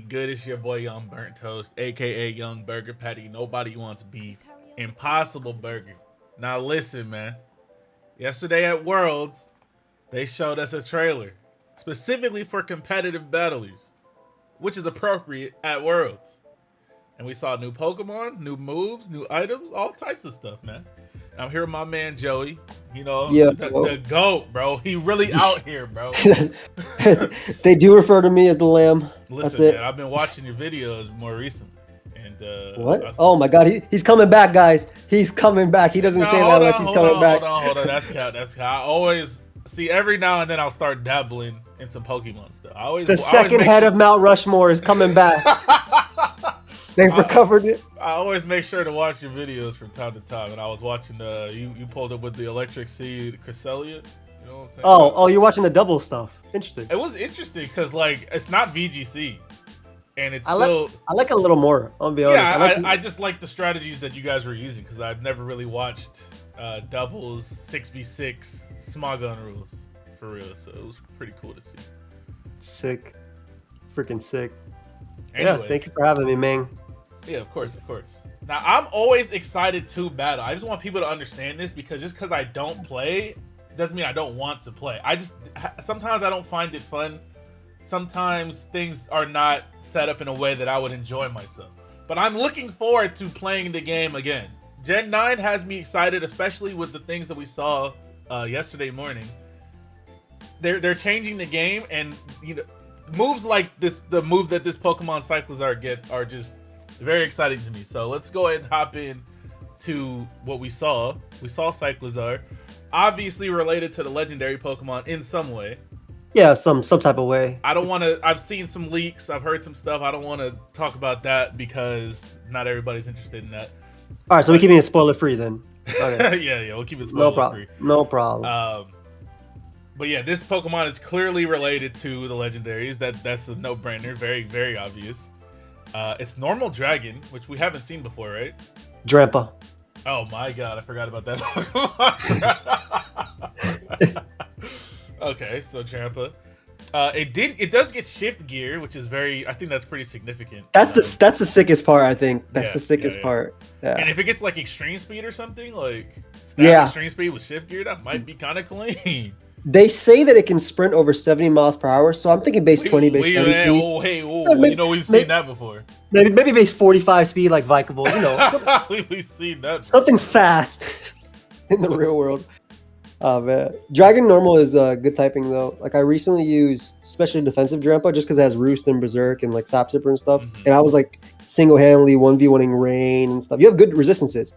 Good, it's your boy Young Burnt Toast, aka Young Burger Patty. Nobody wants beef. Impossible Burger. Now listen, man. Yesterday at Worlds, they showed us a trailer specifically for competitive battlers, which is appropriate at Worlds. And we saw new Pokemon, new moves, new items, all types of stuff, man. And I'm here with my man Joey. You know, Yeah, the GOAT, bro. He really out here, bro. They do refer to me as the lamb. Listen, That's it. man, I've been watching your videos more recently. And What? Oh my God, he's coming back, guys. He's coming back. He doesn't say that unless he's coming back. Hold on. That's how I always see. Every now and then I'll start dabbling in some Pokemon stuff. The second head of Mount Rushmore is coming back. They've recovered it. I always make sure to watch your videos from time to time. And I was watching you pulled up with the Electric Seed Cresselia. You know what I'm saying? Oh, you're watching the double stuff. Interesting. It was interesting because like it's not VGC. And it's I like a little more. I'll be honest. Yeah, I just like the strategies that you guys were using because I've never really watched doubles 6v6 Smogon rules for real. So it was pretty cool to see. Sick. Freaking sick. Anyways, yeah, thank you for having me, man. Yeah, of course. Now, I'm always excited to battle. I just want people to understand this because just because I don't play doesn't mean I don't want to play. Sometimes I don't find it fun. Sometimes things are not set up in a way that I would enjoy myself. But I'm looking forward to playing the game again. Gen 9 has me excited, especially with the things that we saw yesterday morning. They're changing the game, and you know, moves like this, the move that this Pokemon Cyclizar gets, are just very exciting to me. So let's go ahead and hop in to what we saw. We saw Cyclizar, obviously related to the legendary Pokemon in some way. Yeah, some type of way. I don't want to. I've seen some leaks. I've heard some stuff. I don't want to talk about that because not everybody's interested in that. All right, so we're keeping it spoiler free then. Okay. yeah, we'll keep it spoiler free. No problem. But yeah, this Pokemon is clearly related to the legendaries. That's a no-brainer. Very, very obvious. It's normal dragon, which we haven't seen before, right? Drampa. Oh my God, I forgot about that Pokemon. Okay, so Drampa. It does get shift gear, which is I think that's pretty significant. That's the sickest part, I think. That's the sickest part. Yeah. And if it gets like extreme speed or something, like extreme speed with shift gear, that might be kind of clean. They say that it can sprint over 70 miles per hour, so I'm thinking base 20, base 30 speed. You know, we've seen that before. Maybe base 45 speed like Vikable, you know. We've seen that. Something fast in the real world. Oh man, Dragon Normal is good typing though. Like I recently used especially defensive Drampa just because it has Roost and Berserk and like Sap Zipper and stuff. Mm-hmm. And I was like single-handedly 1v1ing Rain and stuff. You have good resistances,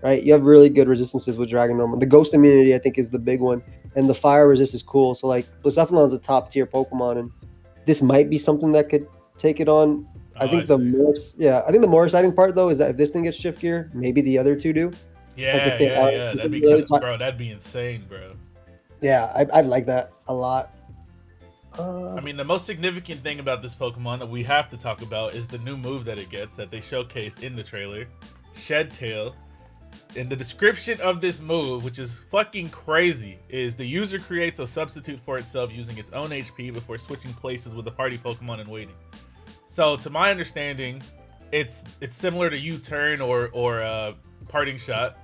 right? You have really good resistances with Dragon Normal. The Ghost immunity I think is the big one, and the Fire resist is cool. So like Blacephalon is a top tier Pokemon, and this might be something that could take it on. I think the more exciting part though is that if this thing gets shift gear, maybe the other two do. Yeah. That'd be that'd be insane, bro. Yeah, I'd like that a lot. I mean, the most significant thing about this Pokemon that we have to talk about is the new move that it gets that they showcased in the trailer, Shed Tail. And the description of this move, which is fucking crazy, is the user creates a substitute for itself using its own HP before switching places with the party Pokemon and waiting. So, to my understanding, it's similar to U-Turn or Parting Shot,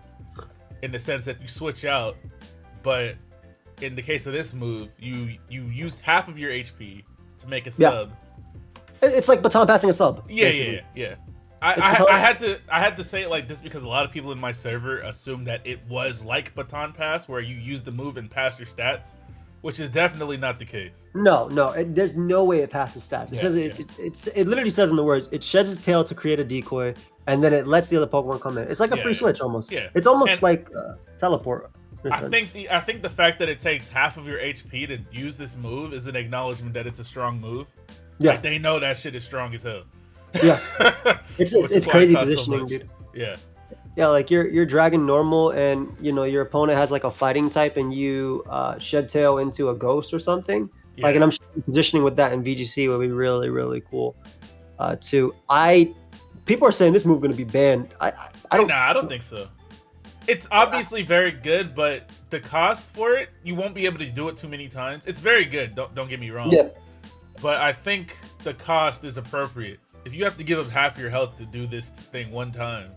in the sense that you switch out, but in the case of this move, you use half of your HP to make a sub. It's like baton passing a sub. Yeah. I had to say it like this because a lot of people in my server assumed that it was like baton pass, where you use the move and pass your stats, which is definitely not the case. No, there's no way it passes stats. It literally says in the words, it sheds its tail to create a decoy, and then it lets the other Pokemon come in. It's like a free switch almost. Yeah. It's almost like teleport. I think the fact that it takes half of your HP to use this move is an acknowledgement that it's a strong move. Yeah. Like, they know that shit is strong as hell. Yeah. It's crazy positioning, dude. Yeah. Yeah, like you're Dragon Normal, and you know your opponent has like a fighting type, and you Shed Tail into a Ghost or something. Yeah. Like, and I'm sure positioning with that in VGC would be really, really cool. Too. People are saying this move going to be banned. I don't think so. It's obviously very good, but the cost for it, you won't be able to do it too many times. It's very good. Don't get me wrong. Yeah. but I think the cost is appropriate. If you have to give up half your health to do this thing one time,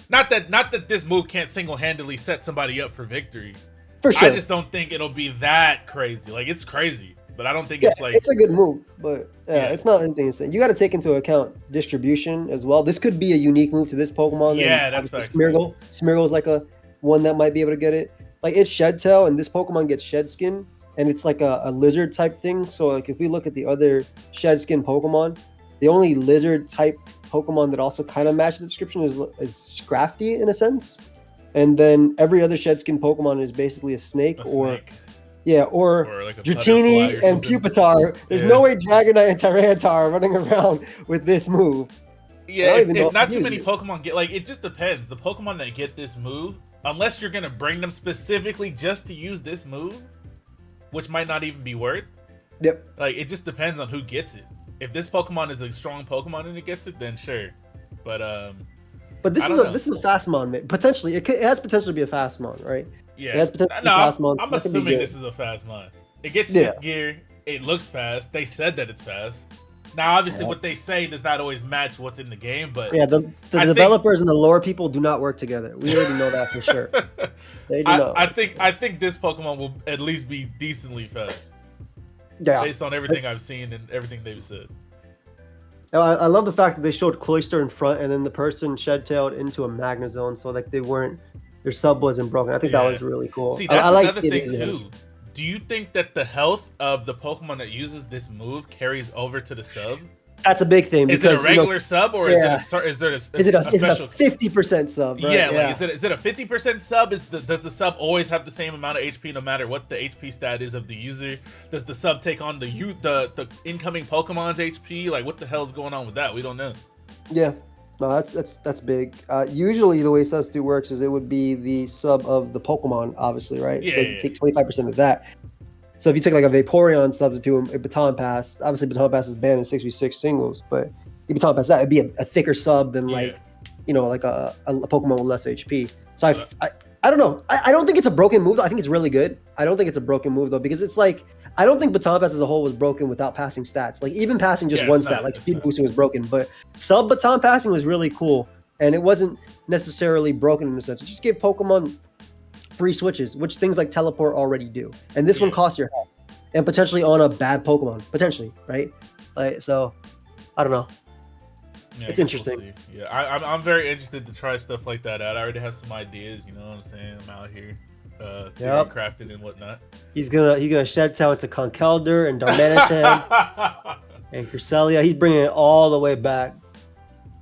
not that this move can't single-handedly set somebody up for victory. For sure. I just don't think it'll be that crazy. Like, it's crazy, but I don't think Yeah, it's like it's a good move, but it's not anything insane. You got to take into account distribution as well. This could be a unique move to this Pokemon. Yeah, and that's facts. Smeargle. Smeargle is like a one that might be able to get it. Like, it's Shed Tail, and this Pokemon gets Shed Skin, and it's like a lizard type thing. So like if we look at the other Shed Skin Pokemon, the only lizard type Pokemon that also kind of matches the description is Scrafty in a sense. And then every other Shed Skin Pokemon is basically a snake or like a Dratini and Pupitar. There's no way Dragonite and Tyranitar are running around with this move. Yeah, if not too many Pokemon get, like, it just depends. The Pokemon that get this move, unless you're gonna bring them specifically just to use this move, which might not even be worth. Yep. Like, it just depends on who gets it. If this Pokemon is a strong Pokemon and it gets it, then sure. But this is a fast mon. Potentially, it has potential to be a fast mon, right? Yeah. It has potential to be a fast mon. I'm assuming this is a fast mon. It gets shift gear. It looks fast. They said that it's fast. Now, obviously, what they say does not always match what's in the game, but the developers and the lore people do not work together. We already know that for sure. They do not. I think this Pokemon will at least be decently fast. Yeah. Based on everything I've seen and everything they've said. I love the fact that they showed Cloyster in front and then the person shed-tailed into a Magnezone, so like their sub wasn't broken. I think that was really cool. See, that's another thing too. Do you think that the health of the Pokemon that uses this move carries over to the sub? That's a big thing. Is it a regular sub or is it a special 50% sub? Right? Yeah, like is it a 50% sub? Does the sub always have the same amount of HP no matter what the HP stat is of the user? Does the sub take on the incoming Pokemon's HP? Like, what the hell's going on with that? We don't know. Yeah, no, that's big. Usually the way substitute works is it would be the sub of the Pokemon, obviously, right? Yeah, so you take 25% of that. So if you take like a Vaporeon substitute, a Baton Pass, obviously Baton Pass is banned in 6v6 singles, but you Baton Pass that, it'd be a thicker sub than like a Pokemon with less HP. So I don't know. I don't think it's a broken move though. I think it's really good. I don't think it's a broken move though, because it's like, I don't think Baton Pass as a whole was broken without passing stats. Like even passing just one stat, like speed boosting was broken, but sub Baton passing was really cool. And it wasn't necessarily broken in a sense. It just gave Pokemon free switches, which things like teleport already do, and this one costs your health, and potentially on a bad Pokemon, potentially, right? Like, so I don't know. Yeah, it's interesting. We'll I'm very interested to try stuff like that out. I already have some ideas, you know what I'm saying? I'm out here crafting and whatnot. He's gonna shed tail into Conkeldurr and Darmanitan and Cresselia. He's bringing it all the way back.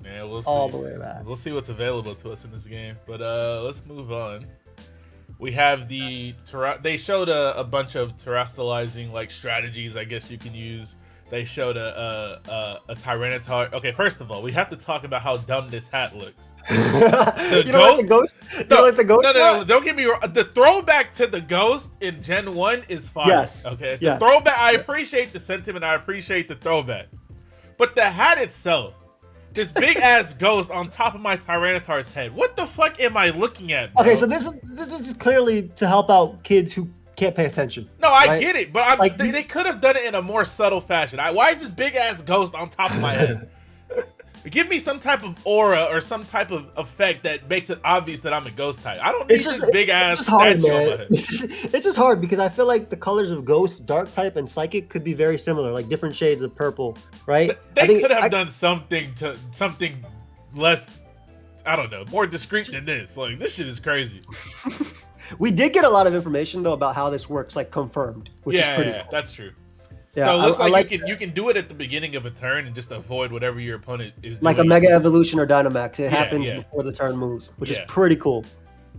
Yeah, we'll see. All the way back. We'll see what's available to us in this game, but let's move on. We have they showed a bunch of Terastallizing like strategies, I guess you can use. They showed a Tyranitar. Okay, first of all, we have to talk about how dumb this hat looks. You don't like the ghost? No, don't get me wrong. The throwback to the ghost in Gen 1 is fire. Yes. Okay. The throwback, I appreciate the sentiment, I appreciate the throwback. But the hat itself, this big ass ghost on top of my Tyranitar's head. What the fuck am I looking at, bro? Okay, so this is clearly to help out kids who can't pay attention. No, I get it, but they could have done it in a more subtle fashion. Why is this big ass ghost on top of my head? Give me some type of aura or some type of effect that makes it obvious that I'm a ghost type. I don't need this big ass statue on my head. It's just hard because I feel like the colors of ghost, dark type, and psychic could be very similar, like different shades of purple, right? They could have done something less, I don't know, more discreet than this. Like, this shit is crazy. We did get a lot of information though about how this works, like confirmed, which is pretty cool. That's true. Yeah, so it looks like you can do it at the beginning of a turn and just avoid whatever your opponent is doing. Like a Mega Evolution or Dynamax. It happens before the turn moves, which is pretty cool.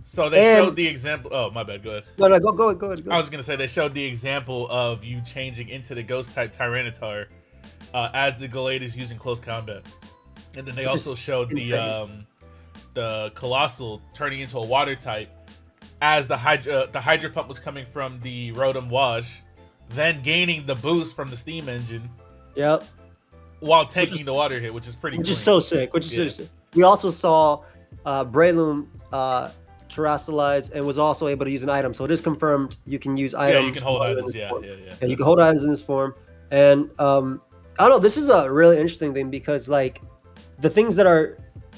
So they showed the example. Oh, my bad. Go ahead. No, go ahead. I was going to say they showed the example of you changing into the Ghost-type Tyranitar as the Gallade is using close combat. And then they also showed the Colossal turning into a Water-type as the Hydro Pump was coming from the Rotom Wash, then gaining the boost from the steam engine. Yep. While taking the water hit, which is pretty cool. Which is so sick. We also saw Breloom Terastallize and was also able to use an item. So it is confirmed you can use items. Yeah, you can hold items. Yeah. You can hold items in this form. And I don't know. This is a really interesting thing because like the things that are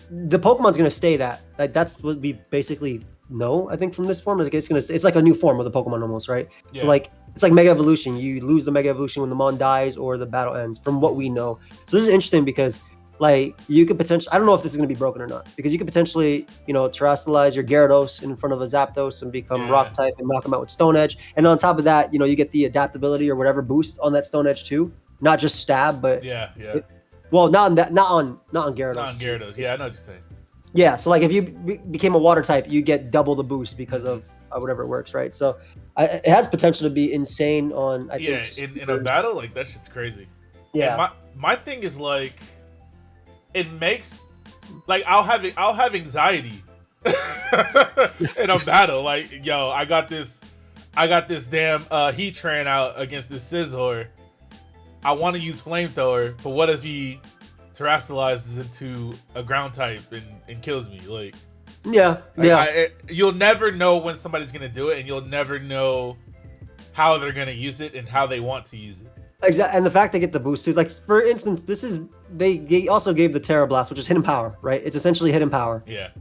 the Pokemon's gonna stay that. Like that's what we basically know. I think from this form, like, it's like a new form of the Pokemon almost, right? Yeah. So like it's like Mega Evolution. You lose the Mega Evolution when the Mon dies or the battle ends. From what we know, so this is interesting because like you could potentially. I don't know if this is gonna be broken or not because you could potentially Terastallize your Gyarados in front of a Zapdos and become Rock type and knock him out with Stone Edge. And on top of that, you get the adaptability or whatever boost on that Stone Edge too. Not just stab, but well, not on Gyarados. Not on Gyarados. Yeah, I know what you're saying. Yeah, so like if you became a water type, you get double the boost because of whatever it works, right? So it has potential to be insane on. I think in a battle like that shit's crazy. Yeah, and my thing is like, it makes like I'll have anxiety in a battle. Like, yo, I got this damn Heatran out against this Scizor. I want to use Flamethrower, but what if he Terastallizes into a ground type and kills me? Like, you'll never know when somebody's gonna do it, and you'll never know how they're gonna use it and how they want to use it. Exactly, and the fact they get the boost too. Like for instance, they also gave the Tera Blast, which is hidden power, right? It's essentially hidden power. Yeah,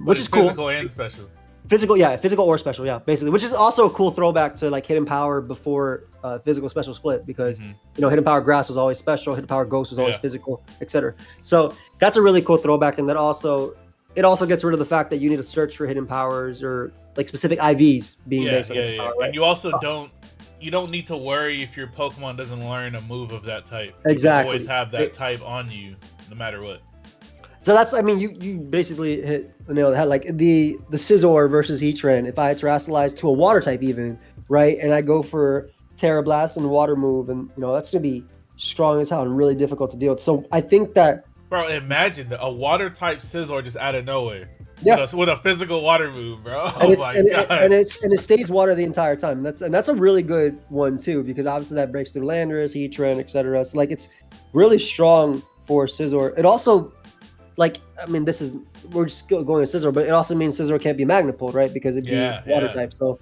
which is cool. Physical and special. Physical or special, basically, which is also a cool throwback to like hidden power before physical special split because hidden power grass was always special, hidden power ghost was always physical, etc. So that's a really cool throwback, and that it also gets rid of the fact that you need to search for hidden powers or like specific IVs being based on hidden power, right? And you also don't need to worry if your Pokemon doesn't learn a move of that type. Exactly, you always have that type on you no matter what. So that's, I mean, you basically hit the nail on the head. Like the Scizor versus Heatran, if I Terastallize to a water type even, right? And I go for Tera Blast and water move, and that's gonna be strong as hell and really difficult to deal with. So I think that, bro, imagine a water type Scizor just out of nowhere. Yeah, with a physical water move, bro. And it stays water the entire time. That's a really good one too, because obviously that breaks through Landorus, Heatran, etc. So like it's really strong for Scizor. It also, like, I mean, we're just going to Scizor, but it also means Scizor can't be Magnapult, right? Because it'd be water type. So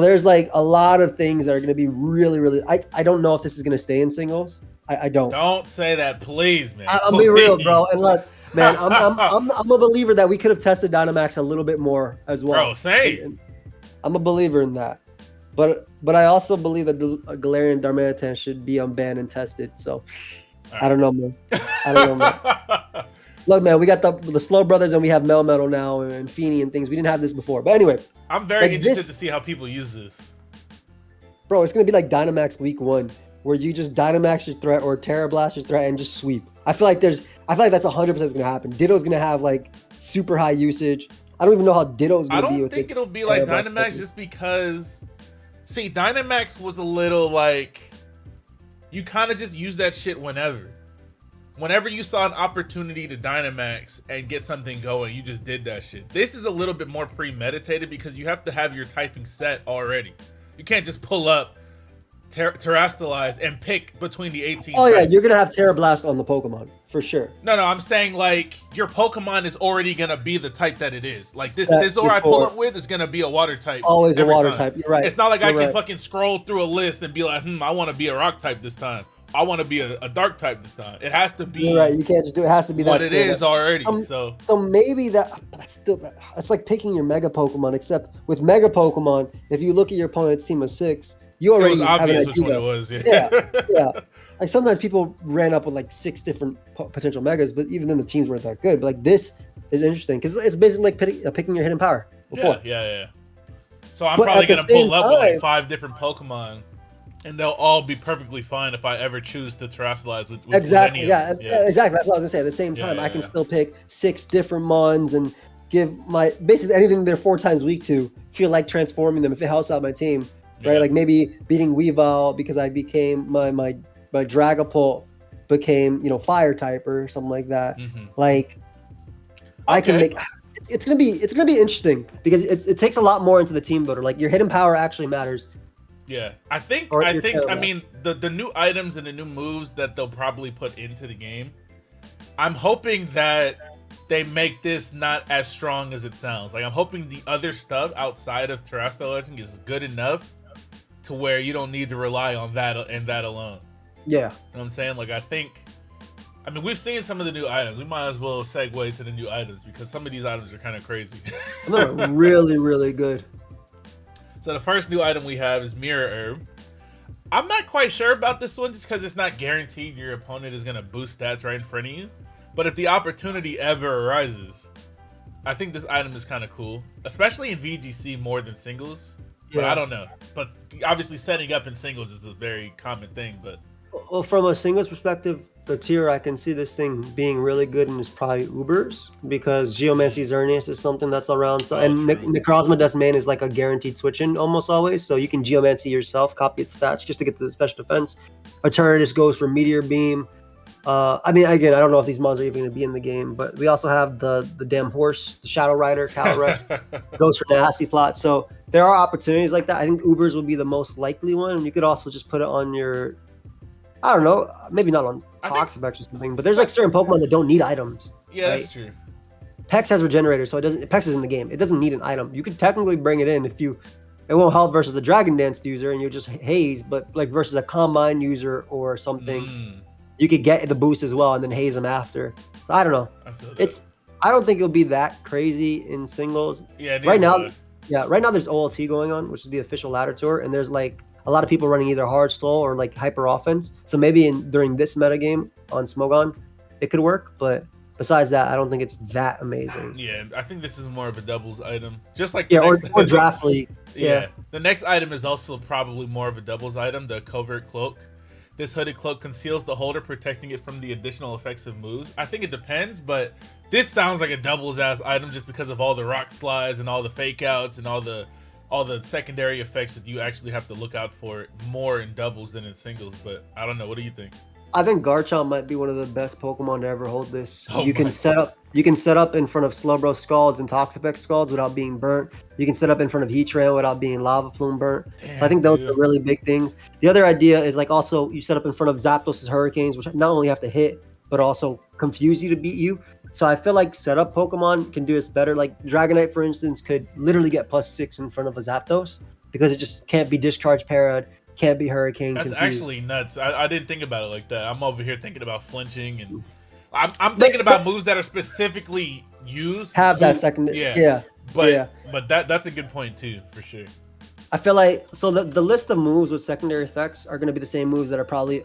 there's like a lot of things that are going to be really, really. I don't know if this is going to stay in singles. I don't. Don't say that, please, man. I'll be real, bro. And look, man, I'm a believer that we could have tested Dynamax a little bit more as well. Bro, same. I'm a believer in that. But I also believe that the Galarian Darmanitan should be unbanned and tested. So I don't know, man. Look, man, we got the Slow Brothers and we have Melmetal now and Feeny and things. We didn't have this before. But anyway. I'm very interested to see how people use this. Bro, it's going to be like Dynamax week 1 where you just Dynamax your threat or Tera Blast your threat and just sweep. I feel like that's 100% going to happen. Ditto's going to have like super high usage. I don't even know how Ditto's going to be. I don't think it'll be like Dynamax just because, see, Dynamax was a little like, you kind of just use that shit whenever. Whenever you saw an opportunity to Dynamax and get something going, you just did that shit. This is a little bit more premeditated because you have to have your typing set already. You can't just pull up Terastallize and pick between the 18 Oh, yeah, types. you're going to have Tera Blast on the Pokemon, for sure. No, I'm saying, like, your Pokemon is already going to be the type that it is. Like, this Scizor I pull up with is going to be a water type. Always a water type, you're right. It's not like I can fucking scroll through a list and be like, I want to be a rock type this time. I want to be a dark type this time. It has to be. You're right. You can't just do it. It has to be what it is already. So maybe that's like picking your Mega Pokemon. Except with Mega Pokemon, if you look at your opponent's team of 6, you already have an idea. Which one it was. Yeah. Like sometimes people ran up with like 6 different potential Megas, but even then the teams weren't that good. But like this is interesting because it's basically like picking your hidden power. Before. Yeah. So I'm probably gonna pull up with like 5 different Pokemon. And they'll all be perfully fine if I ever choose to Terastallize with exactly. With any exactly. That's what I was gonna say. At the same time, I can still pick 6 different Mons and give my basically anything they're 4 times weak to feel like transforming them if it helps out my team, right? Like maybe beating Weavile because I became my Dragapult became fire type or something like that. Like I can make. It's gonna be interesting because it takes a lot more into the team builder. Like your hidden power actually matters. Yeah, I think I mean the new items and the new moves that they'll probably put into the game, I'm hoping that they make this not as strong as it sounds. Like I'm hoping the other stuff outside of Terastallizing is good enough to where you don't need to rely on that and that alone. Yeah. You know what I'm saying? Like, I mean, we've seen some of the new items. We might as well segue to the new items because some of these items are kind of crazy. No, really, really good. So the first new item we have is Mirror Herb. I'm not quite sure about this one just because it's not guaranteed your opponent is going to boost stats right in front of you. But if the opportunity ever arises, I think this item is kind of cool, especially in VGC more than singles. But I don't know. But obviously setting up in singles is a very common thing. But well, from a singles perspective, the tier I can see this thing being really good and is probably Ubers because Geomancy Xerneas is something that's around. So and Necrozma Desmane is like a guaranteed switch in almost always. So you can Geomancy yourself, copy its stats just to get to the special defense. Eternatus goes for Meteor Beam. I mean, again, I don't know if these mods are even going to be in the game, but we also have the damn horse, the Shadow Rider, Calyrex, goes for Nasty Plot. So there are opportunities like that. I think Ubers would be the most likely one. You could also just put it on your, I don't know, maybe not on Toxapex or something, but there's like certain Pokemon that don't need items. Yeah, right? That's true. Pex has Regenerator, so it doesn't. Pex is in the game. It doesn't need an item. You could technically bring it in if you. It won't help versus the Dragon Dance user, and you just haze. But like versus a Combine user or something, you could get the boost as well and then haze them after. So I don't know. I don't think it'll be that crazy in singles. Yeah. Right now, there's OLT going on, which is the official ladder tour, and there's like a lot of people running either hard stall or like hyper offense. So maybe during this metagame on Smogon, it could work. But besides that, I don't think it's that amazing. Yeah, I think this is more of a doubles item. Just like or draft league. Yeah. The next item is also probably more of a doubles item, the Covert Cloak. This hooded cloak conceals the holder, protecting it from the additional effects of moves. I think it depends, but this sounds like a doubles ass item just because of all the rock slides and all the fake outs and all the secondary effects that you actually have to look out for more in doubles than in singles. But I don't know. What do you think? I think Garchomp might be one of the best Pokemon to ever hold this. You can set up in front of Slowbro Scalds and Toxapex Scalds without being burnt. You can set up in front of Heatran without being Lava Plume burnt. Damn, so I think those are really big things. The other idea is like also you set up in front of Zapdos' Hurricanes, which not only have to hit, but also confuse you to beat you. So I feel like setup Pokemon can do this better. Like Dragonite, for instance, could literally get +6 in front of a Zapdos because it just can't be Discharge Parad, can't be Hurricane. That's confused. Actually nuts. I didn't think about it like that. I'm over here thinking about flinching and I'm thinking about moves that are specifically used. Have that second. Yeah. But that's a good point too, for sure. I feel like so the list of moves with secondary effects are going to be the same moves that are probably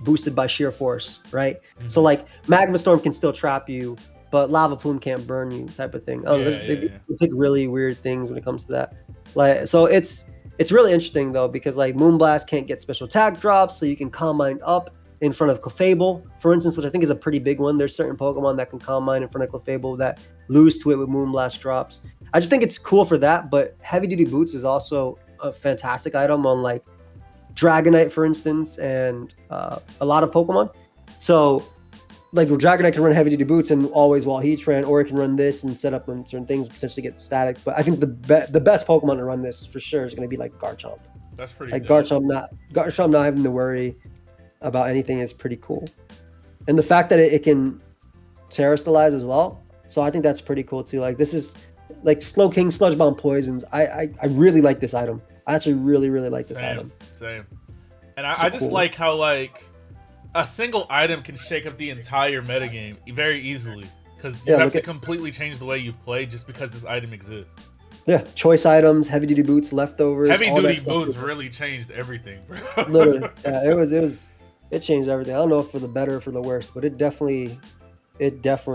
boosted by sheer force, right? Mm-hmm. So like Magma Storm can still trap you, but Lava Plume can't burn you, type of thing. They pick really weird things when it comes to that. Like so, it's really interesting though because like Moonblast can't get special attack drops, so you can Combine up in front of Clefable, for instance, which I think is a pretty big one. There's certain Pokemon that can Combine in front of Clefable that lose to it with Moonblast drops. I just think it's cool for that, but Heavy Duty Boots is also a fantastic item on like Dragonite, for instance, and a lot of Pokemon. So like Dragonite can run Heavy Duty Boots and always wall Heatran, or it can run this and set up on certain things, potentially get static. But I think the best Pokemon to run this for sure is going to be like Garchomp. That's pretty like dope. Garchomp not having to worry about anything is pretty cool. And the fact that it can Terastallize as well. So I think that's pretty cool too. Like this is like Slow King Sludge Bomb Poisons. I really like this item. I actually really like this item. Same. And I just cool. Like how like a single item can shake up the entire metagame very easily because you have to completely change the way you play just because this item exists. Yeah, choice items, Heavy Duty Boots, leftovers. Heavy Duty Boots really changed everything, bro. Literally, yeah, it changed everything. I don't know if for the better or for the worse, but it definitely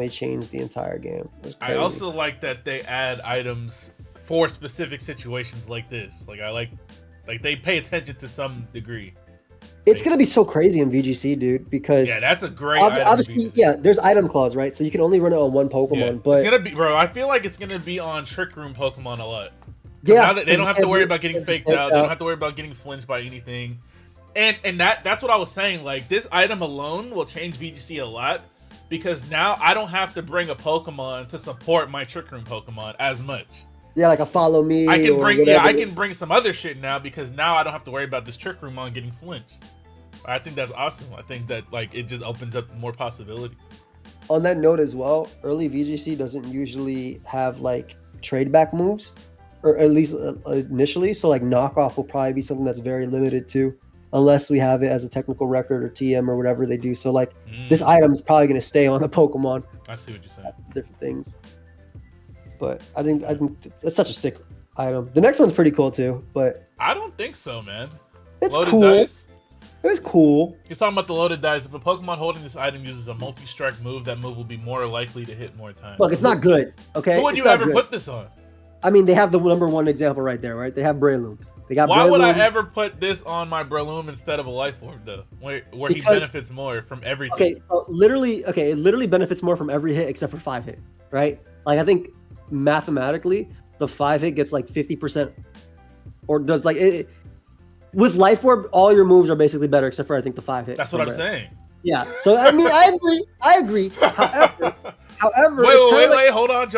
changed the entire game. I also like that they add items for specific situations like this. Like I like they pay attention to some degree. It's gonna be so crazy in VGC, dude. Because that's a great. Obviously, there's item clause, right? So you can only run it on one Pokemon. But it's gonna be, bro. I feel like it's gonna be on Trick Room Pokemon a lot. Yeah, now that they don't have to worry about getting faked out. They don't have to worry about getting flinched by anything. And that's what I was saying. Like this item alone will change VGC a lot because now I don't have to bring a Pokemon to support my Trick Room Pokemon as much. Yeah, like a Follow Me. I can bring some other shit now because now I don't have to worry about this Trick Room on getting flinched. I think that's awesome. I think that like it just opens up more possibility. On that note as well, early VGC doesn't usually have like trade back moves, or at least initially. So like knockoff will probably be something that's very limited too. unless we have it as a technical record or TM or whatever they do. So like this item is probably going to stay on a Pokemon. I see what you're saying. Different things. But I think that's such a sick item. The next one's pretty cool too, but I don't think so, man. It's loaded cool. Dice? It was cool. He's talking about the loaded dice. If a Pokemon holding this item uses a multi-strike move, that move will be more likely to hit more times. Look, it's not good. Okay. Who would you ever put this on? I mean, they have the number one example right there, right? They have Breloom. They got. Why Breloom. would I ever put this on my Breloom instead of a Life Orb though? Where he benefits more from everything. Okay, it literally benefits more from every hit except for 5 hit, right? Like I think mathematically, the 5 hit gets like 50%, or does like it. With Life Orb, all your moves are basically better except for I think the 5 hit. That's what I'm saying. Yeah. So I mean, I agree. However, wait, hold on,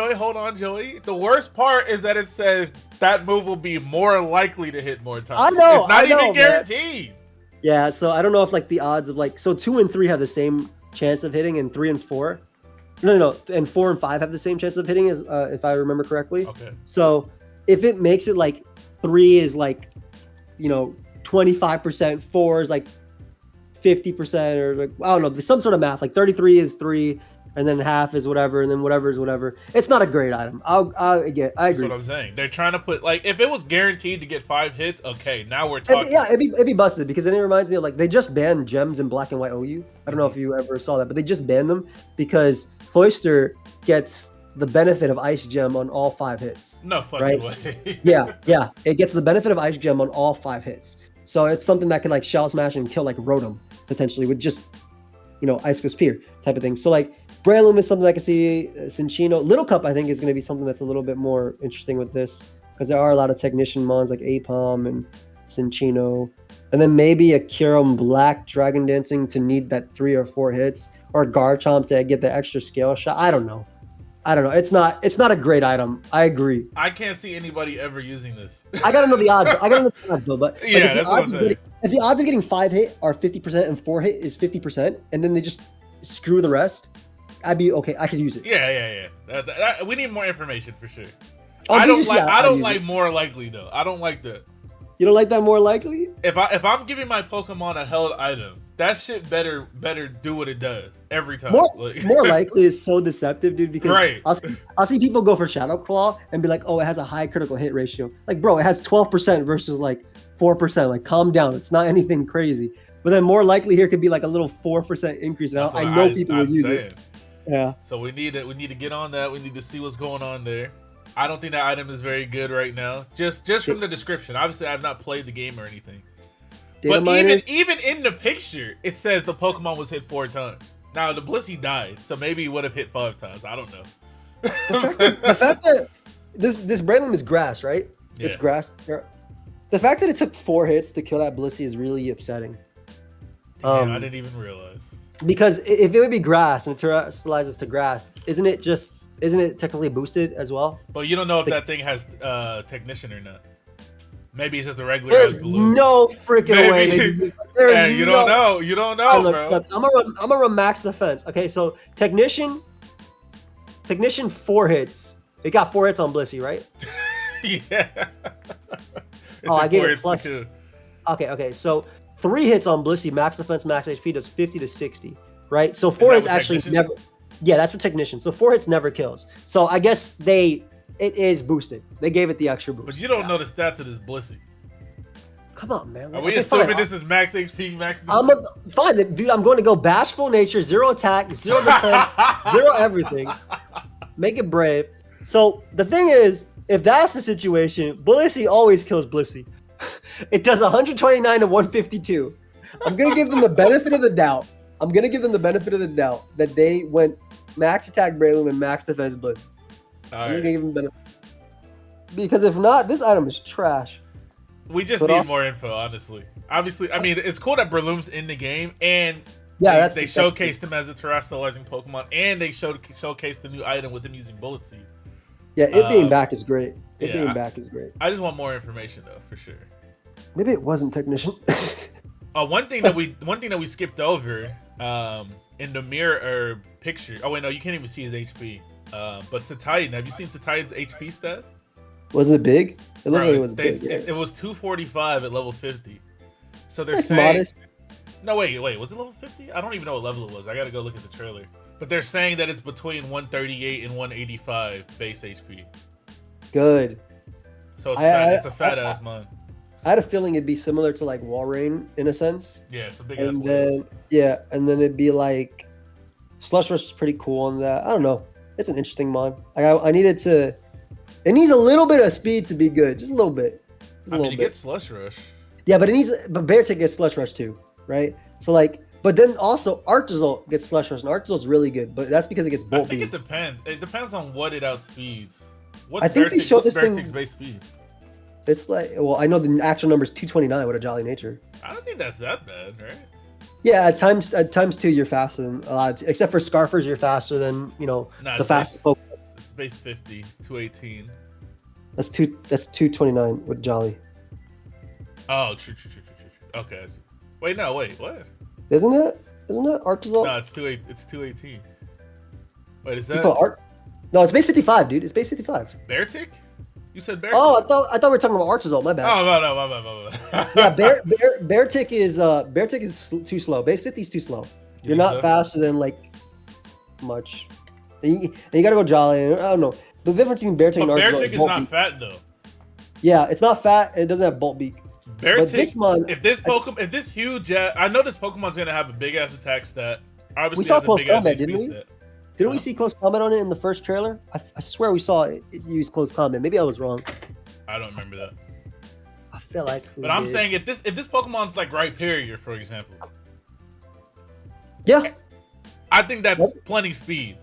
Joey. The worst part is that it says that move will be more likely to hit more times. I know. It's not even guaranteed. Man. Yeah, so I don't know if like the odds of like 2 and 3 have the same chance of hitting, and 3 and 4. No, and 4 and 5 have the same chance of hitting, as if I remember correctly. Okay. So if it makes it like 3 is like, 25%, 4 is like 50%, or like I don't know, there's some sort of math. Like 33 is 3, and then half is whatever, and then whatever is whatever. It's not a great item. I agree. That's what I'm saying. They're trying to put like if it was guaranteed to get 5 hits, okay, now we're talking. It'd be busted because then it reminds me of like they just banned gems in Black and White OU. I don't know if you ever saw that, but they just banned them because Cloyster gets the benefit of Ice Gem on all 5 hits. No fucking way. yeah. It gets the benefit of Ice Gem on all 5 hits. So it's something that can like Shell Smash and kill like Rotom potentially with just, Ice Ghost Spear type of thing. So like Breloom is something I can see. Cinccino. Little Cup I think is going to be something that's a little bit more interesting with this because there are a lot of Technician mons like Apom and Cinccino. And then maybe a Kyurem Black Dragon Dancing to need that 3 or 4 hits, or Garchomp to get the extra scale shot. I don't know. It's not a great item. I agree. I can't see anybody ever using this. I gotta know the odds. Though. But like, yeah, that's what I'm saying. If the odds of getting 5 hit are 50% and 4 hit is 50%, and then they just screw the rest, I'd be okay. I could use it. Yeah. We need more information for sure. Oh, I don't like more likely though. I don't like that. You don't like that more likely? If I'm giving my Pokemon a held item, that shit better do what it does every time. More likely is so deceptive, dude. Because right. I'll see people go for Shadow Claw and be like, "Oh, it has a high critical hit ratio." Like, bro, it has 12% versus like 4%. Like, calm down. It's not anything crazy. But then more likely here could be like a little 4% increase. And I know people will use it. Yeah. So we need to get on that. We need to see what's going on there. I don't think that item is very good right now. Just from the description. Obviously, I have not played the game or anything. But even in the picture, it says the Pokemon was hit 4 times. Now the Blissey died, so maybe he would have hit 5 times. I don't know. The fact that this Breloom is grass, right? Yeah. It's grass. The fact that it took 4 hits to kill that Blissey is really upsetting. Damn, I didn't even realize. Because if it would be grass and it terastallizes to grass, isn't it technically boosted as well? But you don't know if that thing has Technician or not. Maybe it's just a regular. There's no freaking way. Hey, you don't know. You don't know, bro. Look, I'm gonna max defense. Okay, so Technician 4 hits. It got 4 hits on Blissey, right? Yeah. I gave it plus. Okay. So 3 hits on Blissey, max defense, max HP does 50 to 60, right? So 4 hits actually never. Yeah, that's for Technician. So 4 hits never kills. So I guess it is boosted. They gave it the extra boost. But you don't know the stats of this Blissey. Come on, man. Are we assuming this is max HP, max? Fine, dude. I'm going to go Bashful Nature, 0 attack, 0 defense, 0 everything. Make it brave. So the thing is, if that's the situation, Blissey always kills Blissey. It does 129 to 152. I'm gonna give them the benefit of the doubt. That they went max attack Breloom and max defense Blissey. I'm gonna give them the benefit. Because if not, this item is trash. We just need more info, honestly. Obviously, I mean, it's cool that Breloom's in the game, and they showcased him as a terastallizing Pokemon, and they showcased the new item with him using Bullet Seed. Yeah, it being back is great. Being back is great. I just want more information, though, for sure. Maybe it wasn't Technician. One thing that we skipped over in the mirror picture. Oh wait, no, you can't even see his HP. But Cetitan, have you seen Cetitan's HP stat? Was it big? It looked like it was big. It was 245 at level 50. So they're That's saying modest. no, wait, was it level 50? I don't even know what level it was. I gotta go look at the trailer. But they're saying that it's between 138 and 185 base HP. Good. So it's a fat ass mon. I had a feeling it'd be similar to like Walrein in a sense. Yeah, it's a big ass And whales. then and then it'd be like Slush Rush is pretty cool on that. I don't know. It's an interesting mod. I needed to. It needs a little bit of speed to be good, just a little bit. I mean, you get Slush Rush. Yeah, but Beartic gets Slush Rush too, right? So like, but then also Arctazol gets Slush Rush, and Arctazol's really good, but that's because it gets Bolt I think Beam. it depends. It depends on what it outspeeds. I think they showed this thing. Beartic's base speed? It's like, well, I know the actual number is 229 with a Jolly Nature. I don't think that's that bad, right? Yeah, at times 2 you're faster than a lot, except for Scarfers you're faster than the fastest Pokemon. It's base 50, 218. That's 229 with Jolly. Oh, true. Okay. I see. Wait, what? Isn't it Arctazol? No, it's 218. Wait, is that No, it's base 55, dude. It's base 55. Beartic? You said Beartic. Oh, I thought we were talking about Arctazol. My bad. Oh, no, my bad. Yeah, Beartic is too slow. Base 50 is too slow. You're not faster than like much. And you gotta go Jolly. I don't know. The difference between Beartic and Arctazol Beartic is not fat though. Yeah, it's not fat and it doesn't have Bolt Beak. Beartic, but this mon, if this huge, I know this Pokemon's gonna have a big ass attack stat. Obviously, we saw close combat, HP didn't we? Stat. Didn't we see close combat on it in the first trailer? I swear we saw it use close combat. Maybe I was wrong. I don't remember that. I feel like. But I'm saying if this Pokemon's like Rhyperior, for example. Yeah. I think that's plenty speed.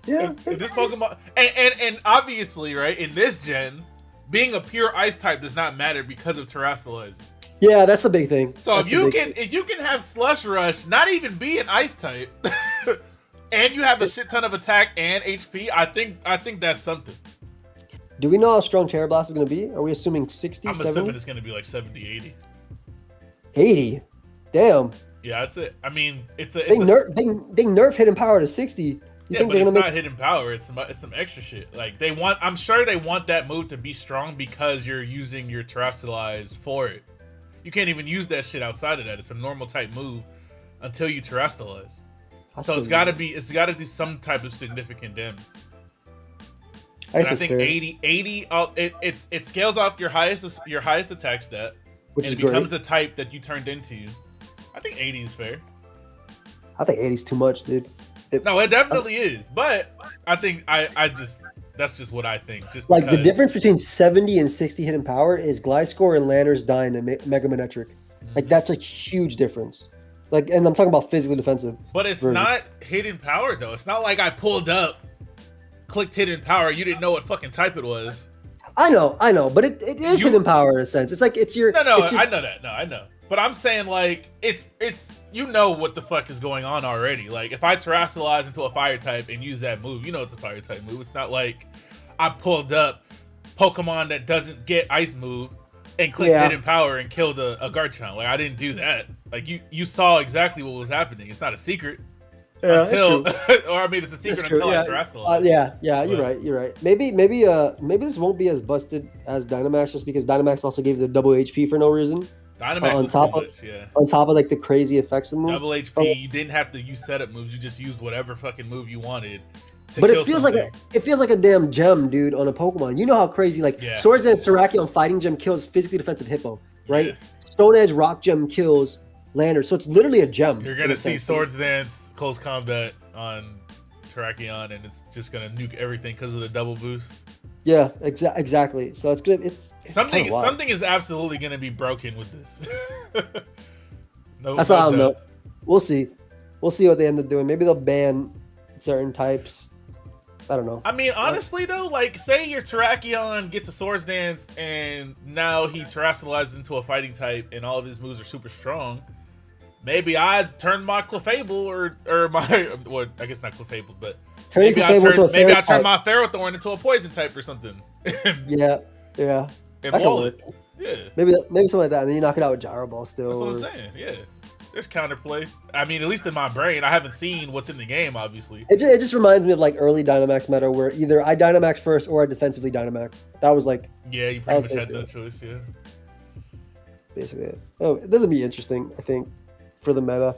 Yeah. If this Pokemon and obviously, right, in this gen, being a pure ice type does not matter because of Terastallizing. Yeah, that's a big thing. So if you can have Slush Rush, not even be an ice type, and you have a shit ton of attack and HP, I think that's something. Do we know how strong Terra Blast is going to be? Are we assuming 60, I'm 70? assuming it's going to be like 70, 80. 80? Damn. Yeah, that's it. I mean, they nerf hidden power to 60. Yeah, but it's not hidden power. It's some extra shit. Like I'm sure they want that move to be strong because you're using your Terastallize for it. You can't even use that shit outside of that. It's a normal type move until you Terastallize. So it's got to do some type of significant damage. And I think 80 it scales off your highest attack stat, which and it becomes the type that you turned into. I think 80 is fair. I think 80 is too much, dude. No, it definitely is, but I think that's just what I think. Just like the difference between 70 and 60 hidden power is Gliscor and Lanner's Dying and Mega Manetric. Like that's a huge difference. Like, and I'm talking about physically defensive. But it's not hidden power though. It's not like I pulled up, clicked hidden power. You didn't know what fucking type it was. I know, but it is hidden power in a sense. It's like it's your. No, I know that. No, I know. But I'm saying like it's you know what the fuck is going on already. Like if I Terastallize into a fire type and use that move, you know it's a fire type move. It's not like I pulled up Pokemon that doesn't get ice move and clicked hidden power and killed a Garchomp. Like I didn't do that. Like you saw exactly what was happening. It's not a secret. Yeah, until or I mean it's a secret until I Terastallize. You're right. Maybe this won't be as busted as Dynamax just because Dynamax also gave the double HP for no reason. Dynamax on top of like the crazy effects of the move. Double HP, you didn't have to use setup moves. You just used whatever fucking move you wanted. But it feels like a damn gem, dude, on a Pokemon. You know how crazy Swords Dance Terrakion Fighting Gem kills physically defensive Hippo, right? Yeah. Stone Edge Rock Gem kills Lander. So it's literally a gem. You're gonna see Swords Dance close combat on Terrakion, and it's just gonna nuke everything because of the double boost. Yeah, exactly. So it's good. It's something is absolutely gonna be broken with this. That's all I don't know. We'll see what they end up doing. Maybe they'll ban certain types. I don't know. I mean, honestly though, like say your Terrakion gets a Swords Dance and now he Terastallizes into a fighting type and all of his moves are super strong. Maybe I turn my Clefable or my well, I guess not Clefable, but maybe I turn my Ferrothorn into a poison type or something. yeah. And wall it. Yeah. Maybe something like that, and then you knock it out with Gyro Ball still. That's what I'm saying. Yeah. There's counterplay. I mean, at least in my brain, I haven't seen what's in the game, obviously. It just reminds me of like early Dynamax meta where either I Dynamax first or I defensively Dynamax. That was like... Yeah, you pretty much had no choice, yeah. basically it. Oh, this would be interesting, I think, for the meta.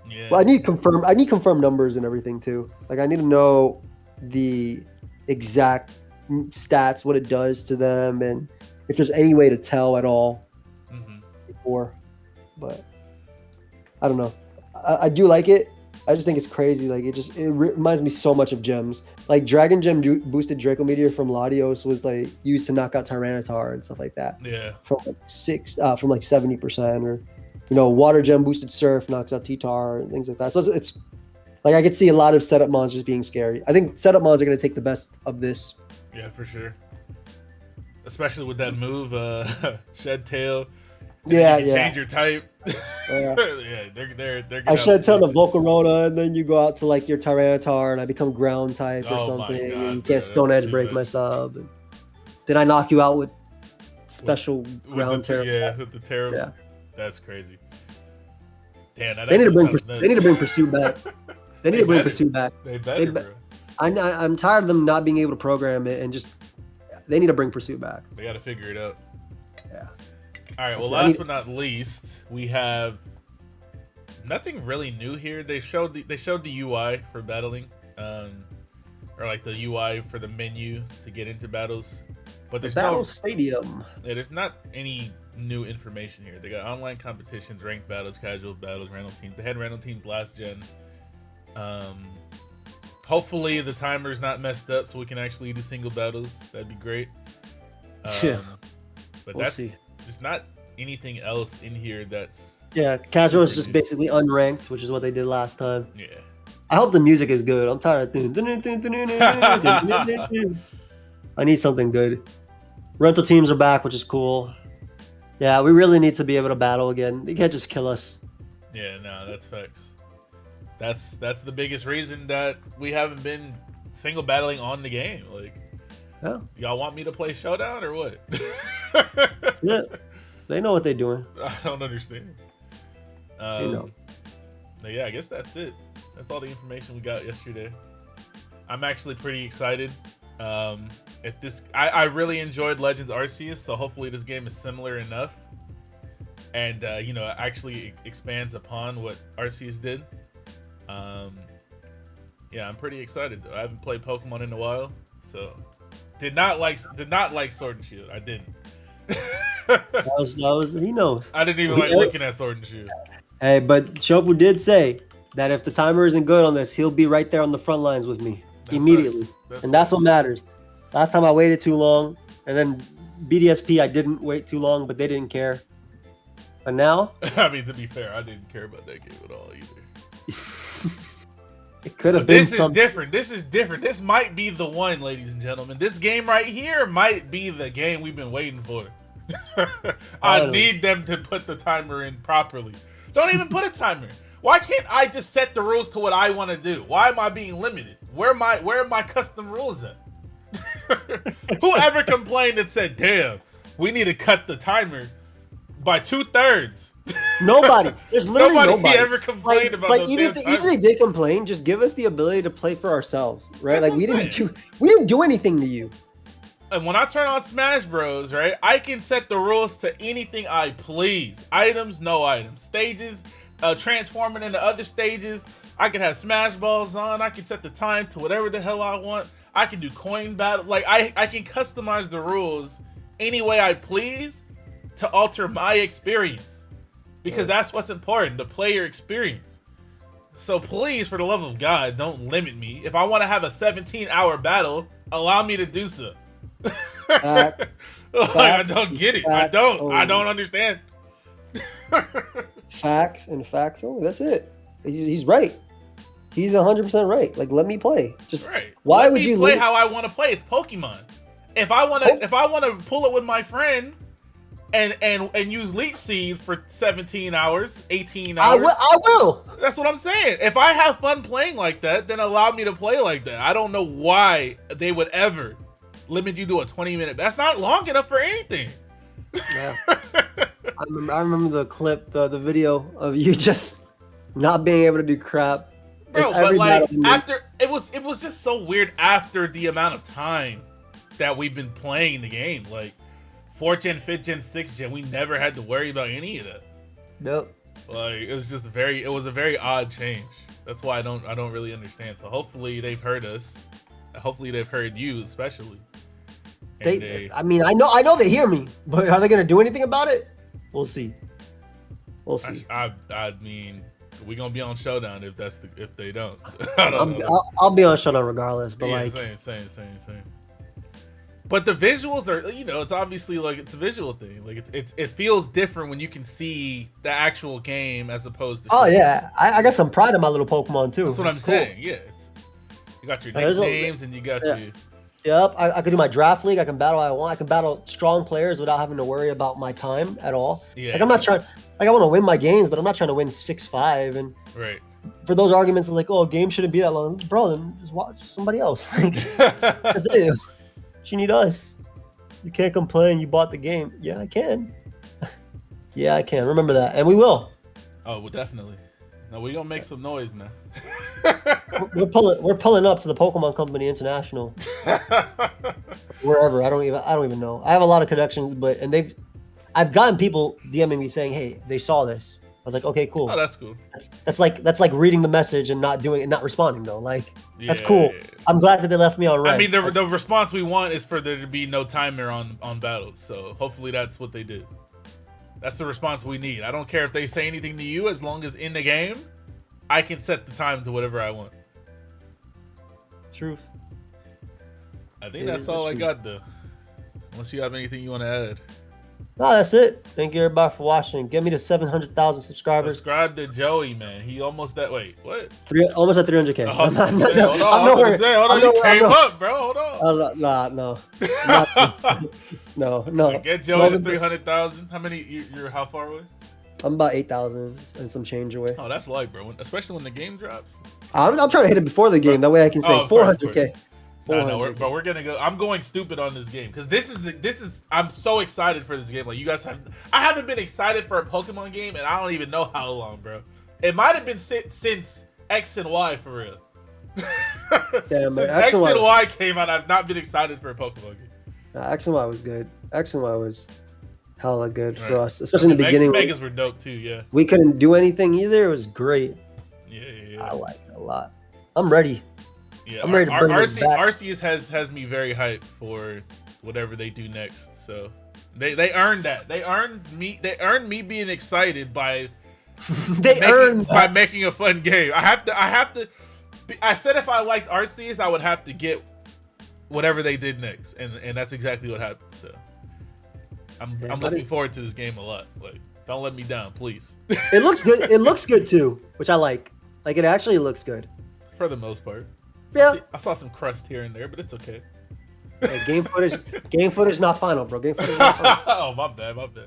Yeah. Well, I need confirmed numbers and everything too. Like I need to know the exact stats, what it does to them, and if there's any way to tell at all before. But I don't know. I do like it. I just think it's crazy. Like it reminds me so much of gems. Like Dragon Gem boosted Draco Meteor from Latios was like used to knock out Tyranitar and stuff like that. Yeah. From like 70%, or Water Gem boosted Surf knocks out T-Tar and things like that. So it's like I could see a lot of setup monsters being scary. I think setup mons are going to take the best of this. Yeah, for sure. Especially with that move, Shed Tail. Yeah, you change your type. Yeah, they're I shed Tail to Volcarona, and then you go out to like your Tyranitar, and I become Ground type or something. God, and you can't Stone Edge break my sub. And then I knock you out with special Ground Terra. Yeah, with the Terra. Yeah, that's crazy. Damn, they need to bring Pursuit back. They need to bring Pursuit back. They better, bro. I'm tired of them not being able to program it, and just they need to bring Pursuit back. They got to figure it out. Yeah. All right. Well, last but not least, we have nothing really new here. They showed the UI for battling, or like the UI for the menu to get into battles. But there's Battle Stadium. Yeah, there's not any new information here. They got online competitions, ranked battles, casual battles, random teams. They had random teams last gen. Hopefully the timer's not messed up so we can actually do single battles. That'd be great. Yeah. But We'll that's see. there's not anything else in here that's casual is just basically unranked, which is what they did last time. Yeah. I hope the music is good. I'm tired of I need something good. Rental teams are back, which is cool. Yeah, we really need to be able to battle again. They can't just kill us. Yeah, no, that's facts. That's the biggest reason that we haven't been single battling on the game. Like, y'all want me to play Showdown or what? That's it. They know what they're doing. I don't understand. They know. But yeah, I guess that's it. That's all the information we got yesterday. I'm actually pretty excited. I really enjoyed Legends Arceus, so hopefully this game is similar enough, and actually expands upon what Arceus did. Yeah, I'm pretty excited though. I haven't played Pokemon in a while, so did not like Sword and Shield. I didn't. that was he knows. I didn't even like looking at Sword and Shield. Hey, but Shofu did say that if the timer isn't good on this, he'll be right there on the front lines with me immediately. That's what matters. Last time I waited too long, and then BDSP I didn't wait too long, but they didn't care. But now, I mean, to be fair, I didn't care about that game at all either. It could have been This is different. This is different. This might be the one, ladies and gentlemen. This game right here might be the game we've been waiting for. I need them to put the timer in properly. Don't even put a timer. Why can't I just set the rules to what I want to do? Why am I being limited? Where are my custom rules at? Whoever complained and said, "Damn, we need to cut the timer by 2/3." Nobody. There's literally nobody ever complained about those even if they did complain, just give us the ability to play for ourselves, right? Like we didn't do anything to you. And when I turn on Smash Bros, right, I can set the rules to anything I please. Items, no items. Stages, transforming into other stages. I can have Smash Balls on. I can set the time to whatever the hell I want. I can do coin battle. Like I can customize the rules any way I please to alter my experience, because that's what's important, the player experience. So please, for the love of God, don't limit me. If I want to have a 17-hour battle, allow me to do so. I don't get it. I don't understand. Facts and facts only. That's it. He's right. He's 100% right. Like, let me play. Just right. Why let would me you play how I want to play? It's Pokemon. If I want to pull it with my friend and use Leech Seed for 17 hours, 18 hours, I will. That's what I'm saying. If I have fun playing like that, then allow me to play like that. I don't know why they would ever limit you to a 20-minute. That's not long enough for anything. Yeah. I remember the clip, the video of you just not being able to do crap. Bro, but like after it was just so weird after the amount of time that we've been playing the game. Like 4th gen, 5th gen, 6th gen, we never had to worry about any of that. Nope. Like it was just it was a very odd change. That's why I don't really understand. So hopefully they've heard us. Hopefully they've heard you, especially. I mean, I know they hear me, but are they gonna do anything about it? We'll see. We'll see. I mean, we gonna be on Showdown if they don't. I'll be on Showdown regardless. But yeah, like, same. But the visuals are, it's obviously like it's a visual thing. Like it feels different when you can see the actual game as opposed to. Oh yeah, I got some pride in my little Pokemon too. That's what I'm saying. Yeah, you got your nicknames and you got your. Yep, I can do my draft league. I can battle I want. I can battle strong players without having to worry about my time at all. Yeah. Like I'm not trying. Like I want to win my games, but I'm not trying to win 6-5. And right. For those arguments like, oh, game shouldn't be that long, bro. Then just watch somebody else. Like, that's it. You need us. You can't complain. You bought the game. Yeah, I can. Yeah, I can. Remember that, and we will. Oh, well, definitely. No, we gonna make some noise, man. We're pulling up to the Pokemon Company International. Wherever. I don't even know. I have a lot of connections, I've gotten people DMing me saying, "Hey, they saw this." I was like, "Okay, cool." Oh, that's cool. That's like reading the message and not responding though. Like that's cool. Yeah. I'm glad that they left me on red. I mean, the response we want is for there to be no timer on battles. So hopefully that's what they did. That's the response we need. I don't care if they say anything to you, as long as in the game, I can set the time to whatever I want. Truth. I think that's all I got though. Unless you have anything you want to add. No, that's it. Thank you everybody for watching. Get me to 700,000 subscribers. Subscribe to Joey, man. He almost at almost at 300K. Hold on. You came up, bro. Hold on. No. Get Joey to 300,000. How many? You're how far away? I'm about 8,000 and some change away. Oh, that's light, bro. Especially when the game drops. I'm trying to hit it before the game. That way I can say 400K. No, but we're gonna go. I'm going stupid on this game because this is. I'm so excited for this game. Like you guys I haven't been excited for a Pokemon game, and I don't even know how long, bro. It might have been since X and Y for real. Damn, man. X and Y came out, I've not been excited for a Pokemon game. X and Y was good. X and Y was hella good for us, especially in the beginning. Megas were dope too. Yeah. We couldn't do anything either. It was great. Yeah. I liked it a lot. I'm ready. Yeah, I'm ready to bring this back. Arceus has me very hyped for whatever they do next. So they earned that. They earned me being excited by making a fun game. I have to. I said if I liked Arceus, I would have to get whatever they did next, and that's exactly what happened. So I'm looking forward to this game a lot. Like, don't let me down, please. It looks good. It looks good too, which I like. Like it actually looks good for the most part. Yeah, I saw some crust here and there, but it's okay. Hey, game footage not final, bro. Game footage not final. Oh, my bad. Okay.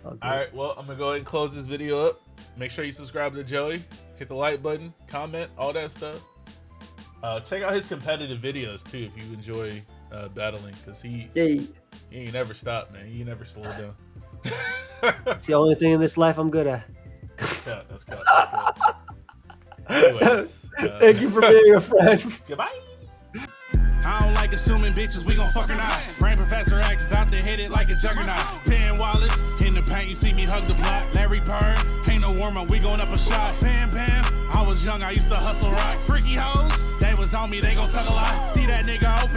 All right, well, I'm gonna go ahead and close this video up. Make sure you subscribe to Joey, hit the like button, comment, all that stuff. Check out his competitive videos too if you enjoy battling, because he ain't never stopped, man. He never slowed down. It's the only thing in this life I'm good at. That's cut. Anyways, thank you for being a friend. Goodbye. I don't like assuming bitches, we gon' fuck or not. Brain Professor X, about to hit it like a juggernaut. Penn Wallace, in the paint, you see me hug the block. Larry Bird, ain't no warm-up, we going up a shot. Bam, I was young, I used to hustle rock. Freaky hoes, they was on me, they gon' suck a lot. See that nigga open.